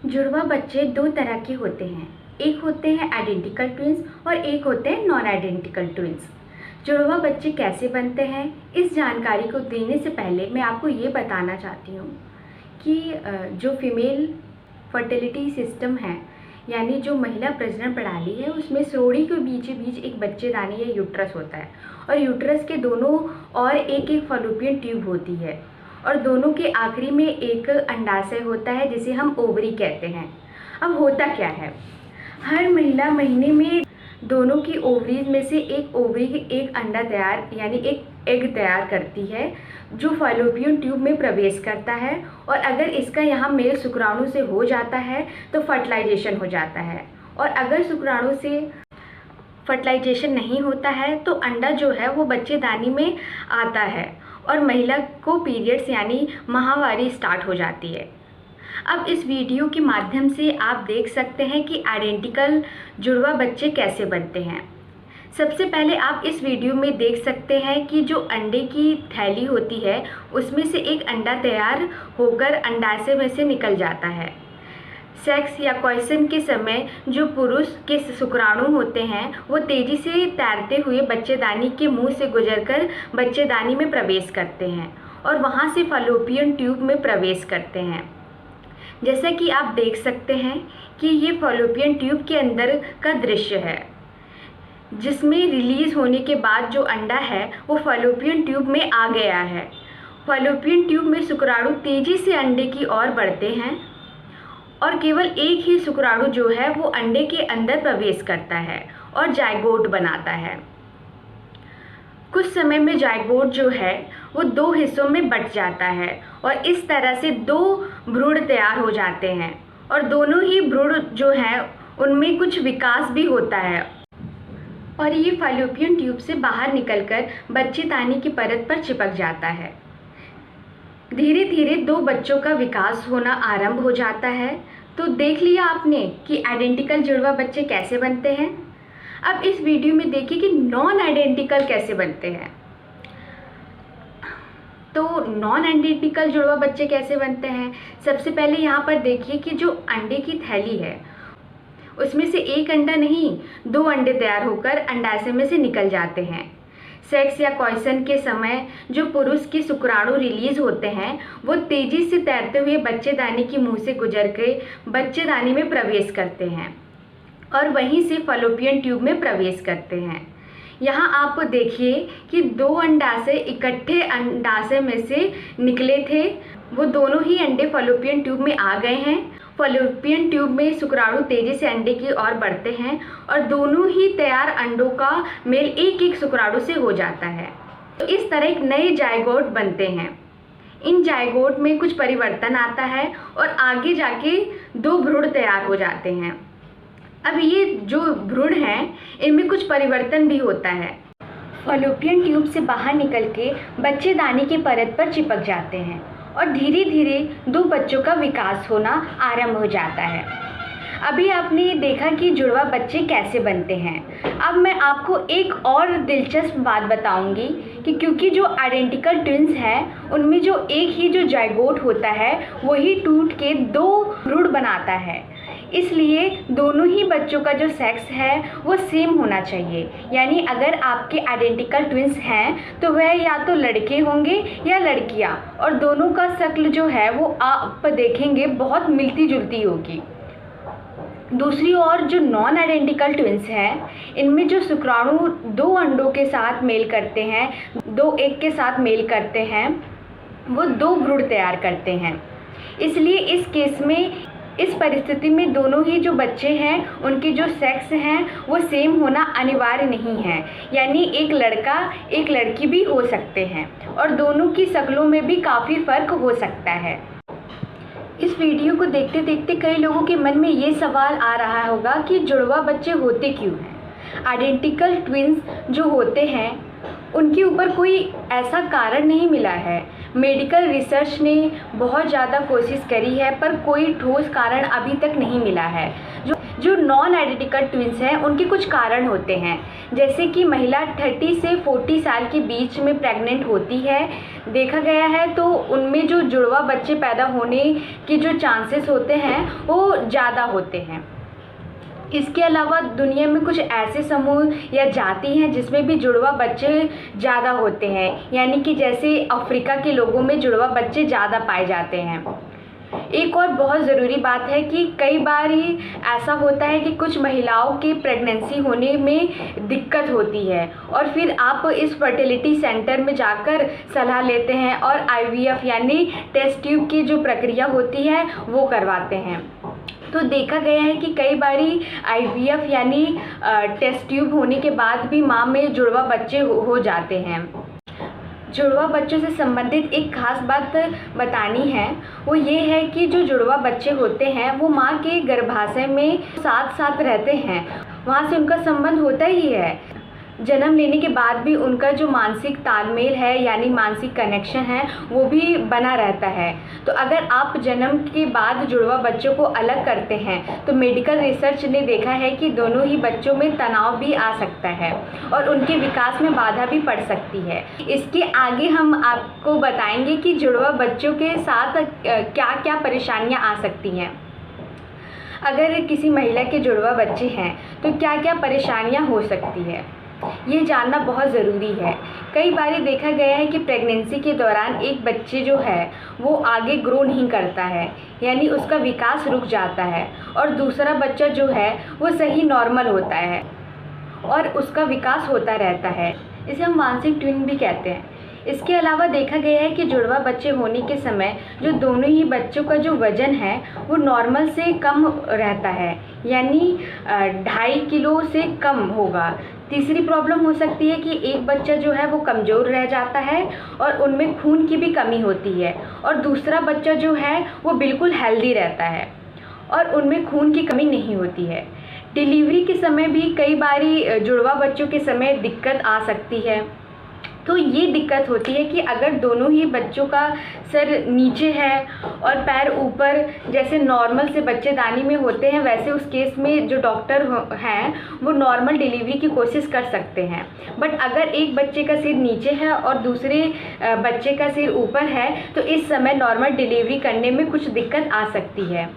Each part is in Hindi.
जुड़वा बच्चे दो तरह के होते हैं। एक होते हैं आइडेंटिकल ट्विंस और एक होते हैं नॉन आइडेंटिकल ट्विंस। जुड़वा बच्चे कैसे बनते हैं, इस जानकारी को देने से पहले मैं आपको ये बताना चाहती हूँ कि जो फीमेल फर्टिलिटी सिस्टम है, यानी जो महिला प्रजनन प्रणाली है, उसमें श्रोणि के बीचों बीच एक बच्चेदानी या यूट्रस होता है और यूट्रस के दोनों और एक एक फॉलोपियन ट्यूब होती है और दोनों के आखिरी में एक अंडाशय होता है जिसे हम ओवरी कहते हैं। अब होता क्या है, हर महिला महीने में दोनों की ओवरीज में से एक ओवरी एक अंडा तैयार यानी एक एग तैयार करती है जो फॉलोपियन ट्यूब में प्रवेश करता है और अगर इसका यहाँ मेल शुक्राणु से हो जाता है तो फर्टिलाइजेशन हो जाता है और अगर शुक्राणु से फर्टिलाइजेशन नहीं होता है तो अंडा जो है वो बच्चेदानी में आता है और महिला को पीरियड्स यानी माहवारी स्टार्ट हो जाती है। अब इस वीडियो के माध्यम से आप देख सकते हैं कि आइडेंटिकल जुड़वा बच्चे कैसे बनते हैं। सबसे पहले आप इस वीडियो में देख सकते हैं कि जो अंडे की थैली होती है उसमें से एक अंडा तैयार होकर अंडाशय में से निकल जाता है। सेक्स या क्वेश्चन के समय जो पुरुष के शुक्राणु होते हैं वो तेज़ी से तैरते हुए बच्चेदानी के मुंह से गुजरकर बच्चेदानी में प्रवेश करते हैं और वहां से फॉलोपियन ट्यूब में प्रवेश करते हैं। जैसा कि आप देख सकते हैं कि ये फॉलोपियन ट्यूब के अंदर का दृश्य है, जिसमें रिलीज़ होने के बाद जो अंडा है वो फॉलोपियन ट्यूब में आ गया है। फॉलोपियन ट्यूब में शुक्राणु तेज़ी से अंडे की ओर बढ़ते हैं और केवल एक ही शुक्राणु जो है वो अंडे के अंदर प्रवेश करता है और जाइगोट बनाता है। कुछ समय में जाइगोट जो है वो दो हिस्सों में बंट जाता है और इस तरह से दो भ्रूण तैयार हो जाते हैं और दोनों ही भ्रूण जो हैं उनमें कुछ विकास भी होता है और ये फॉलोपियन ट्यूब से बाहर निकलकर बच्चेदानी की परत पर चिपक जाता है। धीरे धीरे दो बच्चों का विकास होना आरंभ हो जाता है। तो देख लिया आपने कि आइडेंटिकल जुड़वा बच्चे कैसे बनते हैं। अब इस वीडियो में देखिए कि नॉन आइडेंटिकल कैसे बनते हैं। तो नॉन आइडेंटिकल जुड़वा बच्चे कैसे बनते हैं, सबसे पहले यहाँ पर देखिए कि जो अंडे की थैली है उसमें से एक अंडा नहीं, दो अंडे तैयार होकर अंडाशय में से निकल जाते हैं। सेक्स या क्वेश्चन के समय जो पुरुष के शुक्राणु रिलीज होते हैं वो तेजी से तैरते हुए बच्चेदानी की मुंह से गुजर के बच्चेदानी में प्रवेश करते हैं और वहीं से फॉलोपियन ट्यूब में प्रवेश करते हैं। यहाँ आप देखिए कि दो अंडाशय इकट्ठे अंडाशय में से निकले थे, वो दोनों ही अंडे फॉलोपियन ट्यूब में आ गए हैं। फॉलोपियन ट्यूब में शुक्राणु तेजी से अंडे की ओर बढ़ते हैं और दोनों ही तैयार अंडों का मेल एक एक शुक्राणु से हो जाता है। तो इस तरह एक नए जाइगोट बनते हैं। इन जाइगोट में कुछ परिवर्तन आता है और आगे जाके दो भ्रूण तैयार हो जाते हैं। अब ये जो भ्रूण हैं इनमें कुछ परिवर्तन भी होता है। फॉलोपियन ट्यूब से बाहर निकल के बच्चेदानी की परत पर चिपक जाते हैं और धीरे धीरे दो बच्चों का विकास होना आरंभ हो जाता है। अभी आपने देखा कि जुड़वा बच्चे कैसे बनते हैं। अब मैं आपको एक और दिलचस्प बात बताऊंगी कि क्योंकि जो आइडेंटिकल ट्विंस हैं उनमें जो एक ही जो जाइगोट होता है वही टूट के दो भ्रूण बनाता है, इसलिए दोनों ही बच्चों का जो सेक्स है वो सेम होना चाहिए। यानी अगर आपके आइडेंटिकल ट्विंस हैं तो वह या तो लड़के होंगे या लड़कियां और दोनों का शक्ल जो है वो आप देखेंगे बहुत मिलती जुलती होगी। दूसरी ओर जो नॉन आइडेंटिकल ट्विंस हैं इनमें जो शुक्राणु दो अंडों के साथ मेल करते हैं, दो एग के साथ मेल करते हैं, वो दो भ्रूण तैयार करते हैं। इसलिए इस केस में इस परिस्थिति में दोनों ही जो बच्चे हैं उनके जो सेक्स हैं वो सेम होना अनिवार्य नहीं है, यानी एक लड़का एक लड़की भी हो सकते हैं और दोनों की शक्लों में भी काफ़ी फ़र्क हो सकता है। इस वीडियो को देखते देखते कई लोगों के मन में ये सवाल आ रहा होगा कि जुड़वा बच्चे होते क्यों हैं। आइडेंटिकल ट्विंस जो होते हैं उनके ऊपर कोई ऐसा कारण नहीं मिला है। मेडिकल रिसर्च ने बहुत ज़्यादा कोशिश करी है पर कोई ठोस कारण अभी तक नहीं मिला है। जो नॉन आइडेंटिकल ट्विंस हैं उनके कुछ कारण होते हैं, जैसे कि महिला 30 से 40 साल के बीच में प्रेग्नेंट होती है, देखा गया है, तो उनमें जो जुड़वा बच्चे पैदा होने के जो चांसेस होते हैं वो ज़्यादा होते हैं। इसके अलावा दुनिया में कुछ ऐसे समूह या जाति हैं जिसमें भी जुड़वा बच्चे ज़्यादा होते हैं, यानी कि जैसे अफ्रीका के लोगों में जुड़वा बच्चे ज़्यादा पाए जाते हैं। एक और बहुत ज़रूरी बात है कि कई बार ही ऐसा होता है कि कुछ महिलाओं के प्रेगनेंसी होने में दिक्कत होती है और फिर आप इस फर्टिलिटी सेंटर में जाकर सलाह लेते हैं और IVF यानी टेस्ट ट्यूब की जो प्रक्रिया होती है वो करवाते हैं। तो देखा गया है कि कई बारी IVF यानी टेस्ट ट्यूब होने के बाद भी माँ में जुड़वा बच्चे हो जाते हैं। जुड़वा बच्चों से संबंधित एक खास बात बतानी है, वो ये है कि जो जुड़वा बच्चे होते हैं वो माँ के गर्भाशय में साथ साथ रहते हैं, वहाँ से उनका संबंध होता ही है। जन्म लेने के बाद भी उनका जो मानसिक तालमेल है यानी मानसिक कनेक्शन है वो भी बना रहता है। तो अगर आप जन्म के बाद जुड़वा बच्चों को अलग करते हैं तो मेडिकल रिसर्च ने देखा है कि दोनों ही बच्चों में तनाव भी आ सकता है और उनके विकास में बाधा भी पड़ सकती है। इसके आगे हम आपको बताएंगे कि जुड़वा बच्चों के साथ क्या क्या परेशानियाँ आ सकती हैं। अगर किसी महिला के जुड़वा बच्चे हैं तो क्या क्या परेशानियाँ हो सकती है, ये जानना बहुत ज़रूरी है। कई बार देखा गया है कि प्रेगनेंसी के दौरान एक बच्चे जो है वो आगे ग्रो नहीं करता है, यानी उसका विकास रुक जाता है, और दूसरा बच्चा जो है वो सही नॉर्मल होता है और उसका विकास होता रहता है। इसे हम वांशिक ट्विन भी कहते हैं। इसके अलावा देखा गया है कि जुड़वा बच्चे होने के समय जो दोनों ही बच्चों का जो वज़न है वो नॉर्मल से कम रहता है, यानी 2.5 किलो से कम होगा। तीसरी प्रॉब्लम हो सकती है कि एक बच्चा जो है वो कमज़ोर रह जाता है और उनमें खून की भी कमी होती है, और दूसरा बच्चा जो है वो बिल्कुल हेल्दी रहता है और उनमें खून की कमी नहीं होती है। डिलीवरी के समय भी कई बारी जुड़वा बच्चों के समय दिक्कत आ सकती है। तो ये दिक्कत होती है कि अगर दोनों ही बच्चों का सर नीचे है और पैर ऊपर, जैसे नॉर्मल से बच्चेदानी में होते हैं, वैसे उस केस में जो डॉक्टर हैं वो नॉर्मल डिलीवरी की कोशिश कर सकते हैं। बट अगर एक बच्चे का सिर नीचे है और दूसरे बच्चे का सिर ऊपर है तो इस समय नॉर्मल डिलीवरी करने में कुछ दिक्कत आ सकती है,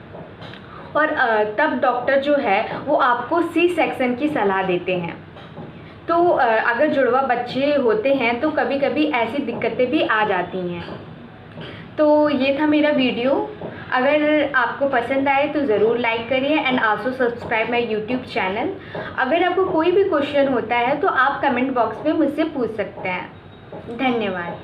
और तब डॉक्टर जो है वो आपको C सेक्शन की सलाह देते हैं। तो अगर जुड़वा बच्चे होते हैं तो कभी कभी ऐसी दिक्कतें भी आ जाती हैं। तो ये था मेरा वीडियो। अगर आपको पसंद आए तो ज़रूर लाइक करिए and also subscribe my YouTube channel. अगर आपको कोई भी क्वेश्चन होता है तो आप कमेंट बॉक्स में मुझसे पूछ सकते हैं। धन्यवाद।